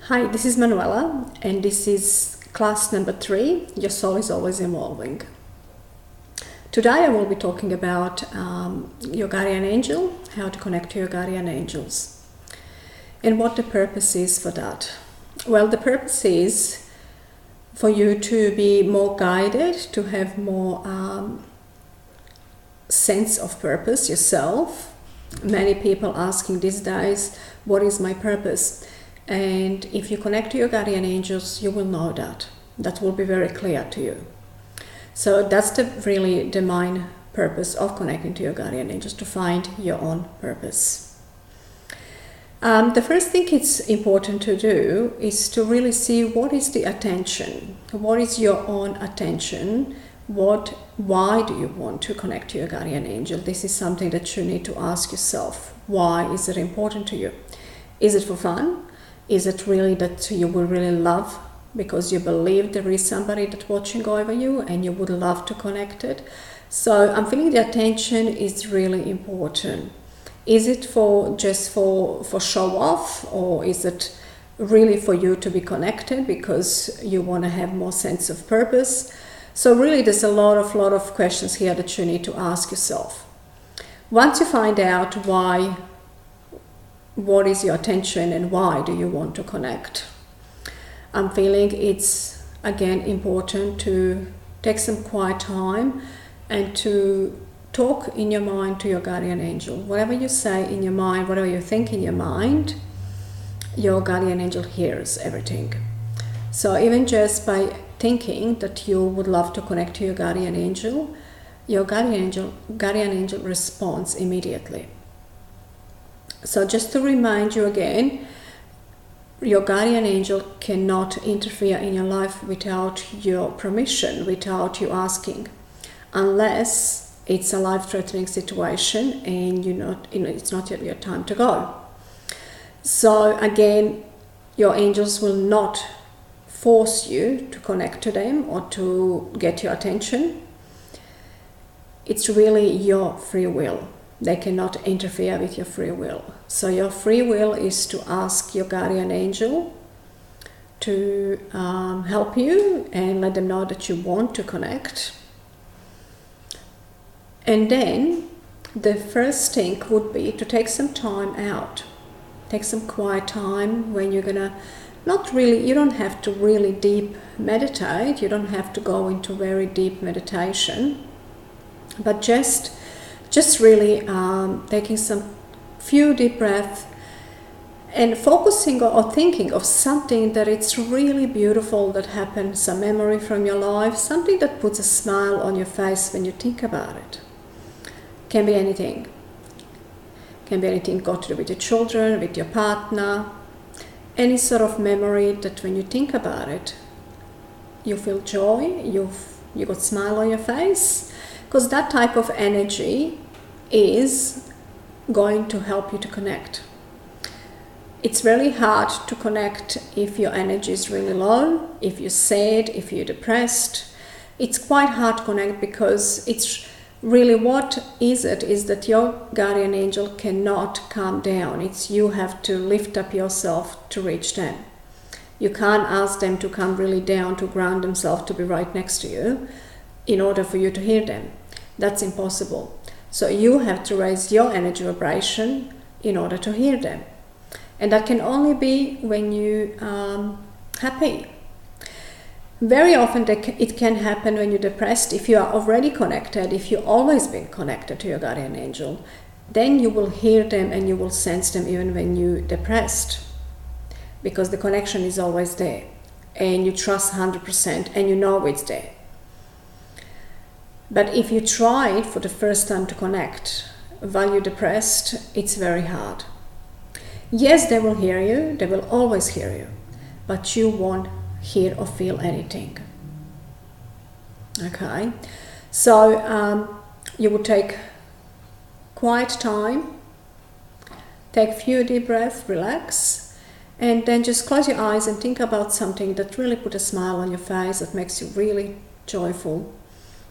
Hi, this is Manuela, and this is class number 3, Your Soul is Always Evolving. Today I will be talking about your guardian angel, how to connect to your guardian angels, and what the purpose is for that. Well, the purpose is for you to be more guided, to have more sense of purpose yourself. Many people asking these days, what is my purpose? And if you connect to your guardian angels, you will know that. That will be very clear to you. So that's really the main purpose of connecting to your guardian angels, to find your own purpose. The first thing it's important to do is to really see what is the attention. What is your own attention? Why do you want to connect to your guardian angel? This is something that you need to ask yourself. Why is it important to you? Is it for fun? Is it really that you will really love because you believe there is somebody that's watching over you and you would love to connect it? So I'm feeling the attention is really important. Is it just for show off, or is it really for you to be connected because you want to have more sense of purpose? So really there's a lot of questions here that you need to ask yourself. Once you find out what is your attention and why do you want to connect, I'm feeling it's again important to take some quiet time and to talk in your mind to your guardian angel. Whatever you say in your mind, whatever you think in your mind, your guardian angel hears everything. So even just by thinking that you would love to connect to your guardian angel responds immediately. So just to remind you again, your guardian angel cannot interfere in your life without your permission, without you asking, unless it's a life-threatening situation and it's not yet your time to go. So again, your angels will not force you to connect to them or to get your attention. It's really your free will. They cannot interfere with your free will. So your free will is to ask your guardian angel to help you and let them know that you want to connect. And then the first thing would be to take some time out. Take some quiet time when you're gonna you don't have to really deep meditate. You don't have to go into very deep meditation, but just really taking some few deep breaths and focusing or thinking of something that it's really beautiful that happened, some memory from your life, something that puts a smile on your face when you think about it. Can be anything. Can be anything got to do with your children, with your partner, any sort of memory that when you think about it, you feel joy, you got a smile on your face, because that type of energy is going to help you to connect. It's really hard to connect if your energy is really low, if you're sad, if you're depressed. It's quite hard to connect because it's really is that your guardian angel cannot calm down. It's you have to lift up yourself to reach them. You can't ask them to come really down, to ground themselves, to be right next to you in order for you to hear them. That's impossible. So you have to raise your energy vibration in order to hear them. And that can only be when you are happy. Very often it can happen when you're depressed. If you are already connected, if you've always been connected to your guardian angel, then you will hear them and you will sense them even when you're depressed. Because the connection is always there. And you trust 100% and you know it's there. But if you try for the first time to connect while you're depressed, it's very hard. Yes, they will hear you, they will always hear you, but you won't hear or feel anything. Okay? So you would take quiet time, take a few deep breaths, relax, and then just close your eyes and think about something that really put a smile on your face, that makes you really joyful.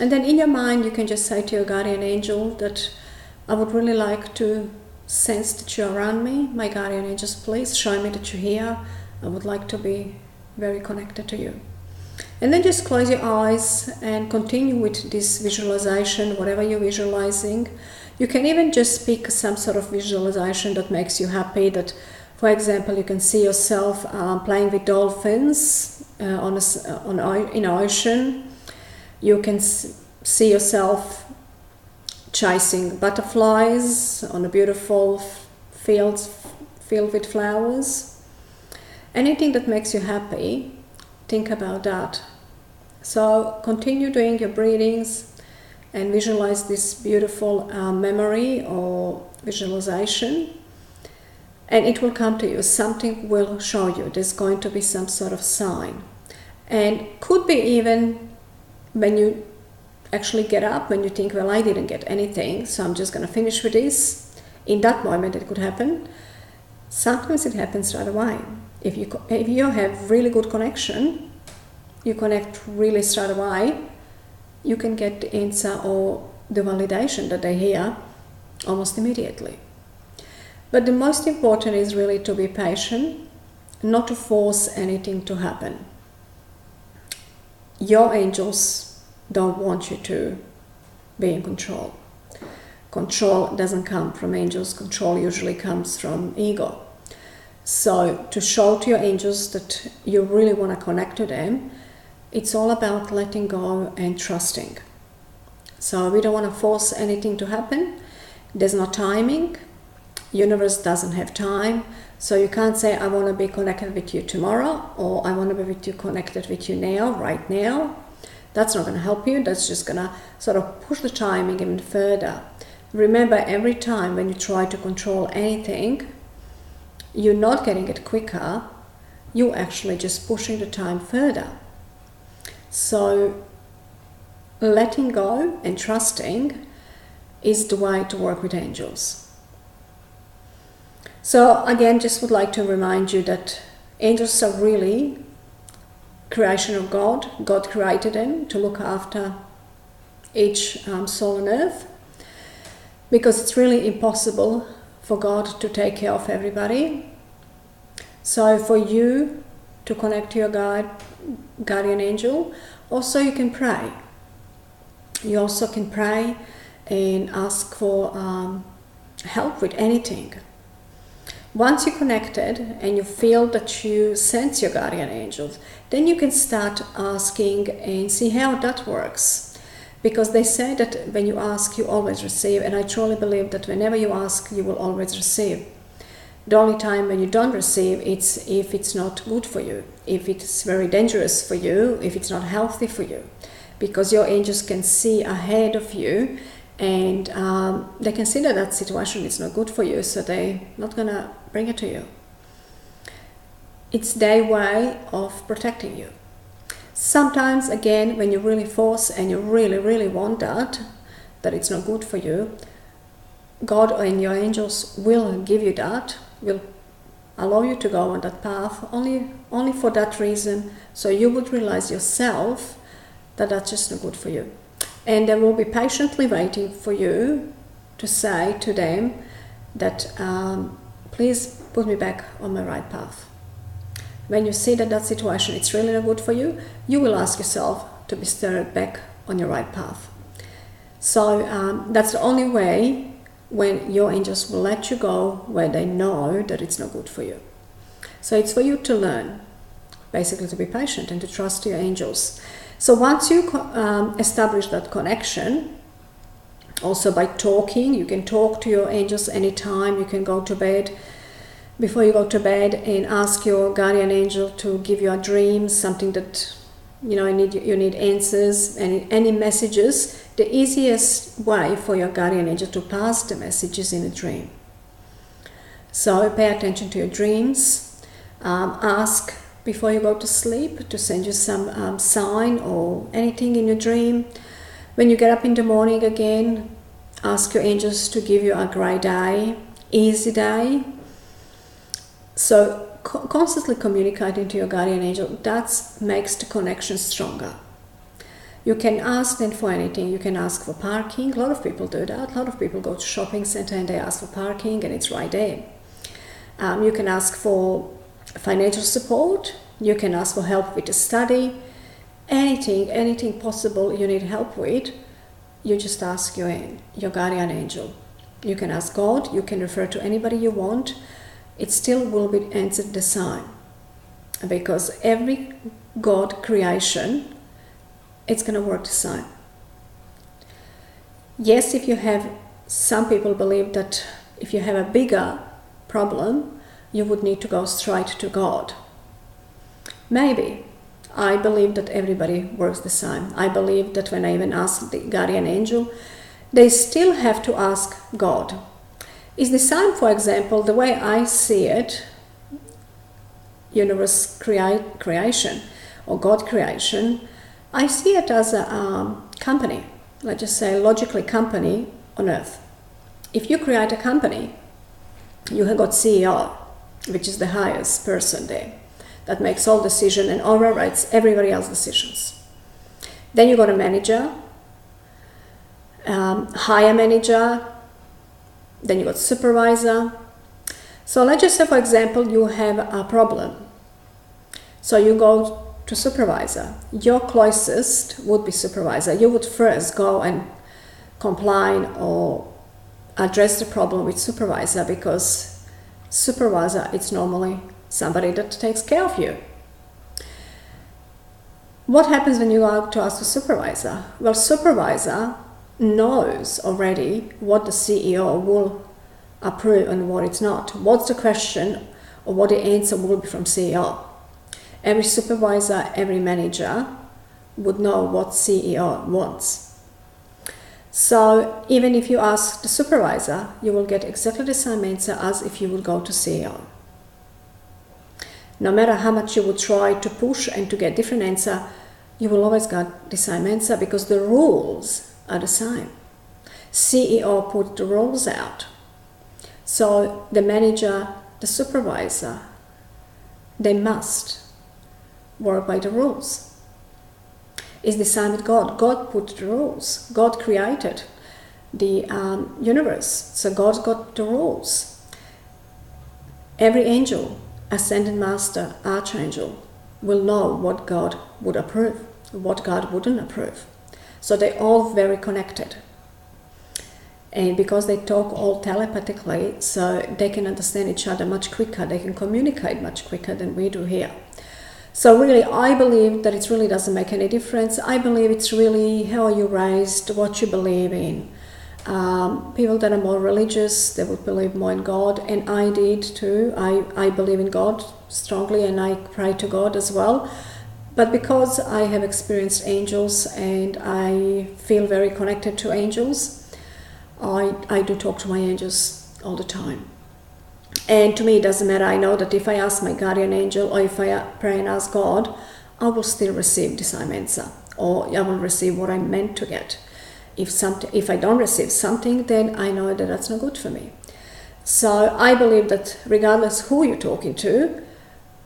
And then in your mind, you can just say to your guardian angel that I would really like to sense that you're around me. My guardian angels, please show me that you're here. I would like to be very connected to you. And then just close your eyes and continue with this visualization, whatever you're visualizing. You can even just speak some sort of visualization that makes you happy. That, for example, you can see yourself playing with dolphins in an ocean. You can see yourself chasing butterflies on a beautiful field with flowers. Anything that makes you happy, think about that. So continue doing your breathings and visualize this beautiful memory or visualization, and it will come to you. Something will show you. There's going to be some sort of sign, and could be even when you actually get up, when you think, well, I didn't get anything, so I'm just going to finish with this. In that moment it could happen. Sometimes it happens right away. If you have really good connection, you connect really straight away, you can get the answer or the validation that they hear almost immediately. But the most important is really to be patient, not to force anything to happen. Your angels don't want you to be in control. Control doesn't come from angels. Control usually comes from ego. So to show to your angels that you really want to connect to them, it's all about letting go and trusting. So we don't want to force anything to happen. There's no timing. Universe doesn't have time. So you can't say, I want to be connected with you tomorrow, or I want to be connected with you now, right now. That's not going to help you. That's just going to sort of push the timing even further. Remember, every time when you try to control anything, you're not getting it quicker. You're actually just pushing the time further. So letting go and trusting is the way to work with angels. So again, just would like to remind you that angels are really creation of God. God created them to look after each soul on earth, because it's really impossible for God to take care of everybody. So for you to connect to your guardian angel, also you can pray. You also can pray and ask for help with anything. Once you're connected and you feel that you sense your guardian angels, then you can start asking and see how that works. Because they say that when you ask, you always receive, and I truly believe that whenever you ask, you will always receive. The only time when you don't receive, it's if it's not good for you, if it's very dangerous for you, if it's not healthy for you. Because your angels can see ahead of you, and they can see that that situation is not good for you, so they're not going to bring it to you. It's their way of protecting you. Sometimes, again, when you really force and you really, really want that it's not good for you, God and your angels will give you that, will allow you to go on that path only for that reason, so you would realize yourself that that's just not good for you. And they will be patiently waiting for you to say to them that please put me back on my right path. When you see that that situation it's really not good for you, you will ask yourself to be stirred back on your right path. So that's the only way when your angels will let you go, where they know that it's not good for you. So it's for you to learn, basically to be patient and to trust your angels. So once you establish that connection, also by talking, you can talk to your angels anytime. You can go to bed, before you go to bed, and ask your guardian angel to give you a dream, something that you need answers, any messages. The easiest way for your guardian angel to pass the messages in a dream. So pay attention to your dreams. Ask before you go to sleep to send you some sign or anything in your dream. When you get up in the morning again, ask your angels to give you a great day, easy day. So constantly communicating to your guardian angel, that makes the connection stronger. You can ask them for anything. You can ask for parking. A lot of people do that. A lot of people go to shopping center and they ask for parking and it's right there. You can ask for financial support, you can ask for help with a study, anything possible you need help with, you just ask your guardian angel. You can ask God, you can refer to anybody you want, it still will be answered the same. Because every God creation, it's going to work the same. Yes, if you have, some people believe that if you have a bigger problem, you would need to go straight to God. Maybe. I believe that everybody works the same. I believe that when I even ask the guardian angel, they still have to ask God. It's the same, for example, the way I see it, universe creation or God creation, I see it as a company, let's just say logically company on earth. If you create a company, you have got CEO, which is the highest person there, that makes all decisions and overrides everybody else's decisions. Then you got a manager, higher manager, then you got supervisor. So let's just say, for example, you have a problem. So you go to supervisor. Your closest would be supervisor. You would first go and complain or address the problem with supervisor, because supervisor, it's normally somebody that takes care of you. What happens when you go to ask the supervisor? Well, supervisor knows already what the CEO will approve and what it's not. What's the question or what the answer will be from CEO. Every supervisor, every manager would know what CEO wants. So even if you ask the supervisor, you will get exactly the same answer as if you would go to CEO. No matter how much you would try to push and to get different answer, you will always get the same answer because the rules are the same. CEO put the rules out. So the manager, the supervisor, they must work by the rules. It's the same with God. God put the rules. God created the universe. So God's got the rules. Every angel, ascended master, archangel, will know what God would approve, what God wouldn't approve. So they're all very connected. And because they talk all telepathically, so they can understand each other much quicker, they can communicate much quicker than we do here. So really, I believe that it really doesn't make any difference. I believe it's really how are you raised, what you believe in. People that are more religious, they would believe more in God, and I did too. I believe in God strongly, and I pray to God as well. But because I have experienced angels and I feel very connected to angels, I do talk to my angels all the time. And to me, it doesn't matter. I know that if I ask my guardian angel or if I pray and ask God, I will still receive the same answer, or I will receive what I'm meant to get. If I don't receive something, then I know that that's not good for me. So I believe that regardless who you're talking to,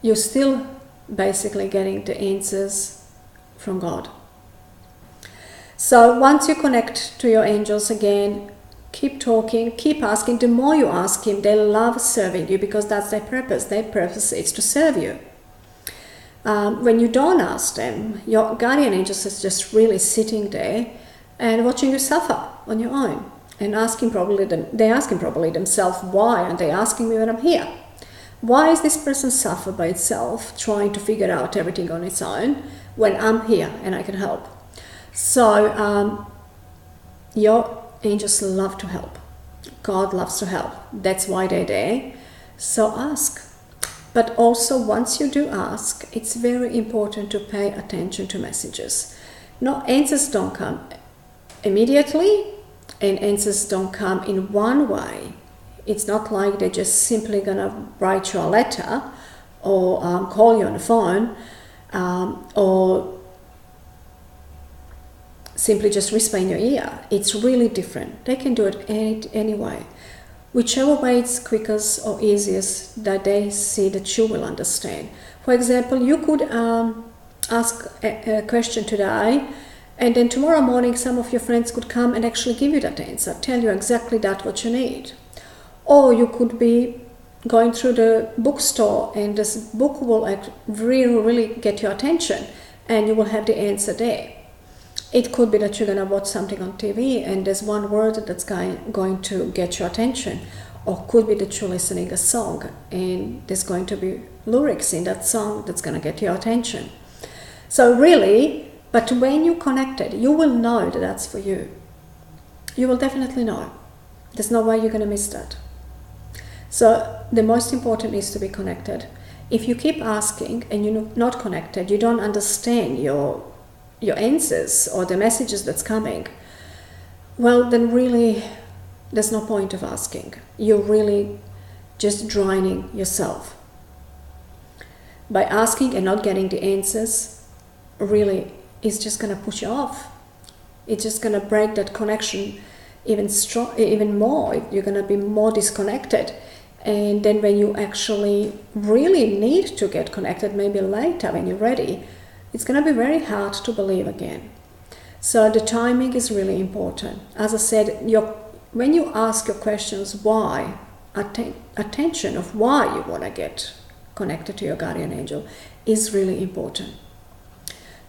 you're still basically getting the answers from God. So once you connect to your angels again, keep talking, keep asking. The more you ask him, they love serving you because that's their purpose. Their purpose is to serve you. When you don't ask them, your guardian angels is just really sitting there and watching you suffer on your own, and they're asking probably themselves, why aren't they asking me when I'm here? Why is this person suffer by itself, trying to figure out everything on its own when I'm here and I can help? So your angels love to help. God loves to help. That's why they're there. So ask. But also, once you do ask, it's very important to pay attention to messages. No, answers don't come immediately, and answers don't come in one way. It's not like they're just simply gonna write you a letter or call you on the phone or simply just whisper in your ear. It's really different. They can do it any way. Whichever way it's quickest or easiest that they see that you will understand. For example, you could ask a question today, and then tomorrow morning some of your friends could come and actually give you that answer, tell you exactly that what you need. Or you could be going through the bookstore and this book will really get your attention and you will have the answer there. It could be that you're going to watch something on TV and there's one word that's going to get your attention, or could be that you're listening a song and there's going to be lyrics in that song that's going to get your attention. So really, but when you connect it, you will know that that's for you. You will definitely know. There's no way you're going to miss that. So the most important is to be connected. If you keep asking and you're not connected, you don't understand your answers or the messages that's coming, well, then really there's no point of asking. You're really just drowning yourself. By asking and not getting the answers, really is just going to push you off. It's just going to break that connection even more. You're going to be more disconnected. And then when you actually really need to get connected, maybe later when you're ready, it's going to be very hard to believe again. So the timing is really important. As I said, when you ask your questions why, attention of why you want to get connected to your guardian angel is really important.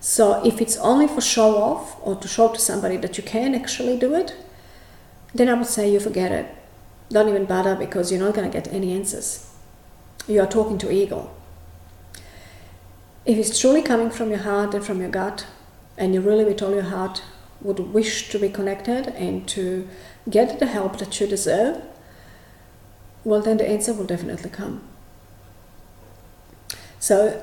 So if it's only for show off or to show to somebody that you can actually do it, then I would say you forget it. Don't even bother, because you're not going to get any answers. You are talking to ego. If it's truly coming from your heart and from your gut, and you really with all your heart would wish to be connected and to get the help that you deserve, well, then the answer will definitely come. So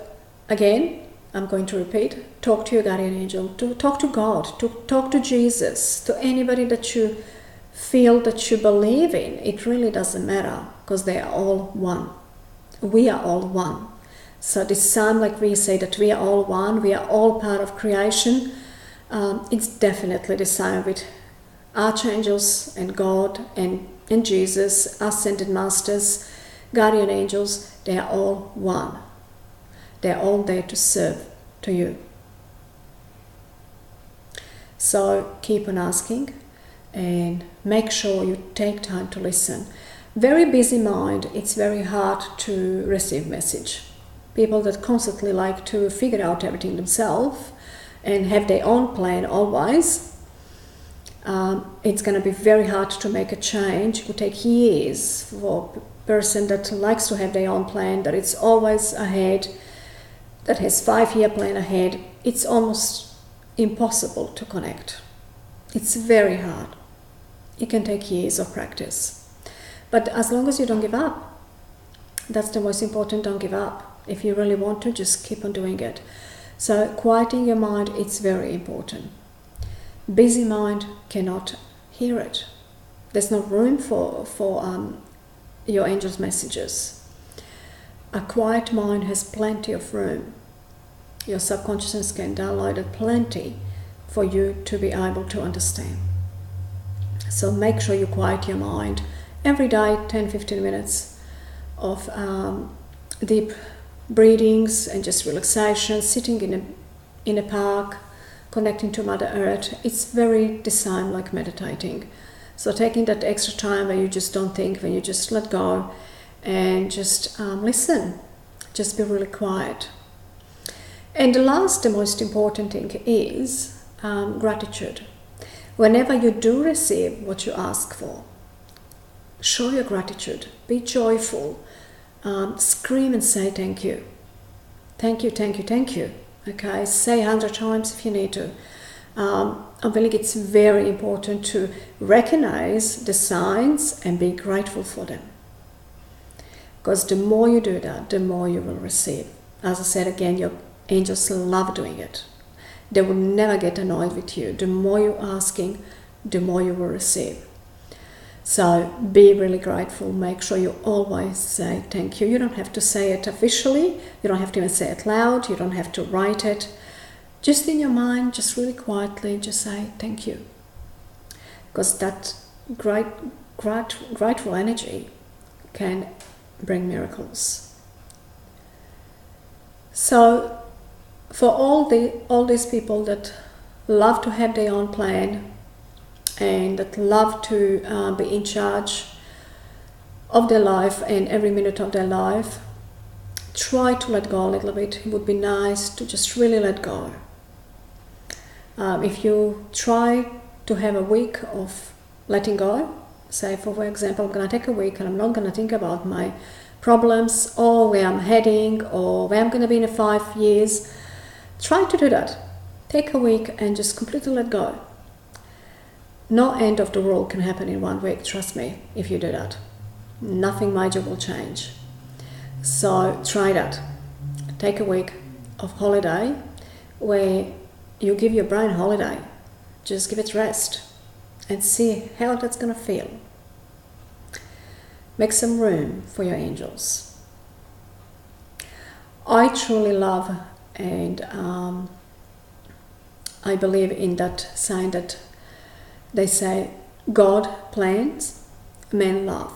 again, I'm going to repeat, talk to your guardian angel, talk to God, talk to Jesus, to anybody that you feel that you believe in. It really doesn't matter, because they are all one. We are all one. So this time, like we say that we are all one, we are all part of creation. It's definitely the same with archangels and God and Jesus, ascended masters, guardian angels. They are all one. They are all there to serve to you. So keep on asking and make sure you take time to listen. Very busy mind, it's very hard to receive message. People that constantly like to figure out everything themselves and have their own plan always, it's going to be very hard to make a change. It would take years for a person that likes to have their own plan, that it's always ahead, that has 5-year plan ahead. It's almost impossible to connect. It's very hard. It can take years of practice. But as long as you don't give up, that's the most important, don't give up. If you really want to, just keep on doing it. So quieting your mind, it's very important. Busy mind cannot hear it. There's no room for your angel's messages. A quiet mind has plenty of room. Your subconsciousness can download it plenty for you to be able to understand. So make sure you quiet your mind every day, 10-15 minutes of deep breathings and just relaxation, sitting in a park, connecting to Mother Earth. It's very the same like meditating. So taking that extra time where you just don't think, when you just let go and just listen, just be really quiet. And the most important thing is gratitude. Whenever you do receive what you ask for, show your gratitude, be joyful, scream and say thank you. Thank you, thank you, thank you. Okay, say 100 times if you need to. I believe it's very important to recognize the signs and be grateful for them. Because the more you do that, the more you will receive. As I said again, your angels love doing it. They will never get annoyed with you. The more you're asking, the more you will receive. So be really grateful. Make sure you always say thank you. You don't have to say it officially. You don't have to even say it loud. You don't have to write it. Just in your mind, just really quietly, just say thank you. Because that grateful energy can bring miracles. So for all these people that love to have their own plan and that love to be in charge of their life and every minute of their life, try to let go a little bit. It would be nice to just really let go. If you try to have a week of letting go, say for example, I'm going to take a week and I'm not going to think about my problems or where I'm heading or where I'm going to be in 5 years, try to do that. Take a week and just completely let go. No end of the world can happen in 1 week, trust me, if you do that. Nothing major will change. So try that. Take a week of holiday where you give your brain holiday. Just give it rest and see how that's going to feel. Make some room for your angels. I truly love and I believe in that saying that they say, God plans, man love.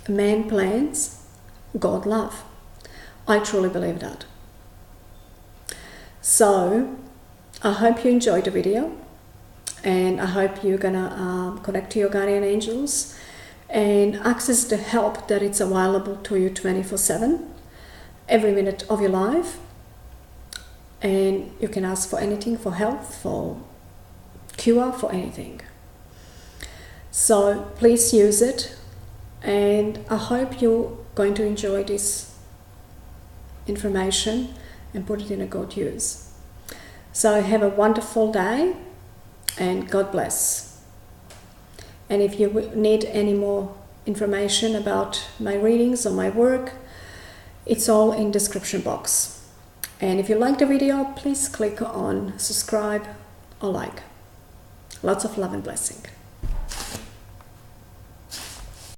Man plans, God love. I truly believe that. So, I hope you enjoyed the video, and I hope you're gonna connect to your guardian angels and access the help that it's available to you 24/7, every minute of your life. And you can ask for anything, for health, for cure, for anything. So please use it, and I hope you're going to enjoy this information and put it in a good use. So have a wonderful day and God bless. And if you need any more information about my readings or my work, it's all in the description box. And if you like the video, please click on subscribe or like. Lots of love and blessing.